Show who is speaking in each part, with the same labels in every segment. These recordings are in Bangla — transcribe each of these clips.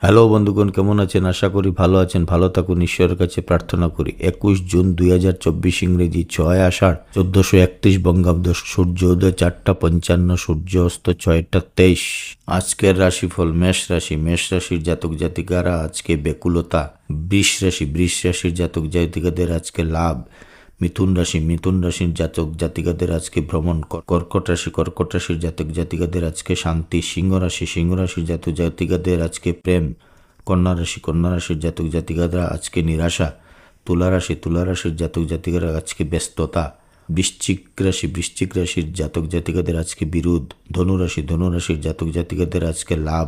Speaker 1: হ্যালো বন্ধুগণ, কেমন আছেন? আশা করি ভালো আছেন। ভালো থাকুন, ঈশ্বরের কাছে প্রার্থনা করি। 21 জুন 2024 ইংরেজি, 6 আষাঢ় 1431 বঙ্গাব্দ। সূর্যোদয় 4টা 55, সূর্য অস্ত 6টা 23। আজকের রাশিফল: মেষ রাশি। মেষ রাশির জাতক জাতিকারা আজকে ব্যাকুলতা। বৃষ রাশির জাতক জাতিকাদের আজকে লাভ। মিথুন রাশির জাতক জাতিকাদের আজকে ভ্রমণ। কর্কট রাশির জাতক জাতিকাদের আজকে শান্তি। সিংহ রাশির জাতক জাতিকাদের আজকে প্রেম। কন্যা রাশির জাতক জাতিকারা আজকে নিরাশা। তুলা রাশির জাতক জাতিকারা আজকে ব্যস্ততা। বৃশ্চিক রাশির জাতক জাতিকাদের আজকে বিরোধ। ধনু রাশির জাতক জাতিকাদের আজকে লাভ।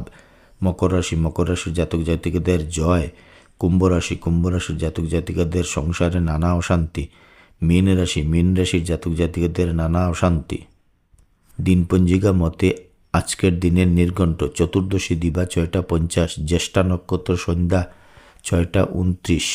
Speaker 1: মকর রাশির জাতক জাতিকাদের জয়। কুম্ভ রাশির জাতক জাতিকাদের সংসারে নানা অশান্তি। মীন রাশির জাতক জাতিকাদের নানা অশান্তি। দিনপঞ্জিকা মতে আজকের দিনের নির্ঘণ্ট: চতুর্দশী দিবা 6টা 50, জ্যেষ্ঠা নক্ষত্র সন্ধ্যা 6টা 29,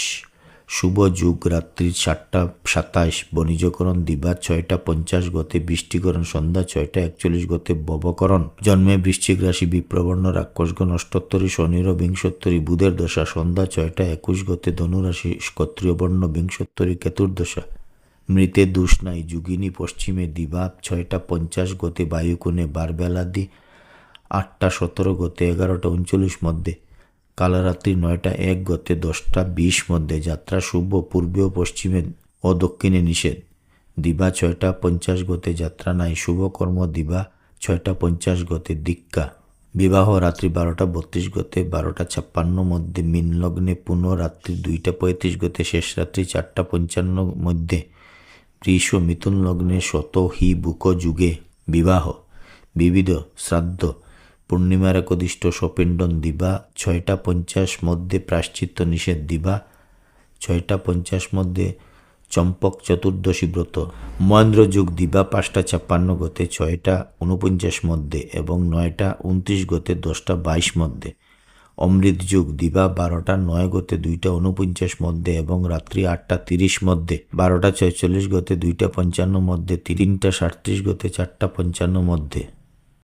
Speaker 1: শুভ যুগ রাত্রি 7টা 27, বণিজকরণ দিবা 6টা 50 গতে, বৃষ্টিকরণ সন্ধ্যা 6টা 41 গতে, ববকরণ। জন্মে বৃশ্চিক রাশি, বিপ্রবর্ণ রাক্ষসগণ, অষ্টোত্তরী শনির বিংশোত্তরী বুধের দশা সন্ধ্যা 6টা 21 গতে, ধনুরাশি ক্ষত্রিয় বর্ণ বিংশোত্তরী কেতুর দশা। মৃতে দোষ নাই, যুগিনী পশ্চিমে দিবা 6টা 50 গতে, বায়ুকোণে বারবেলাদি 8টা 17 গতে, 11টা 39 মধ্যে, কালরাত্রি 9টা 1 গতে, 10টা 20 মধ্যে। যাত্রা শুভ, পূর্বে ও পশ্চিমে ও দক্ষিণে নিষেধ। দিবা 6টা 50 গতে, যাত্রা নাই। শুভকর্ম দিবা 6টা 50 গতে, দীক্ষা। বিবাহ রাত্রি 12টা 32 গতে, 12টা 56 মধ্যে, মীন লগ্নে পুনঃ রাত্রি 2টা 35 গতে, শেষ রাত্রি 4টা 55 মধ্যে। বৃষ মিথুন লগ্নে শত হি বুক যুগে। বিবাহ বিবিধ শ্রাদ্ধ পূর্ণিমার একদিষ্ট সপিণ্ডন দিবা 6টা 50 মধ্যে, প্রায়শ্চিত্ত নিষেধ। দিবা 6টা 50 মধ্যে, চম্পক চতুর্দশী ব্রত। মহেন্দ্র যুগ দিবা 5টা 56 গতে, 6টা 49 মধ্যে এবং 9টা 29 গতে, 10টা 22 মধ্যে। অমৃত যুগ দিবা 12টা 9 গতে, 2টা 49 মধ্যে এবং রাত্রি 8টা 30 মধ্যে, 12টা 46 গতে, 2টা 55 মধ্যে, 3টা 37 গতে, 4টা 55 মধ্যে।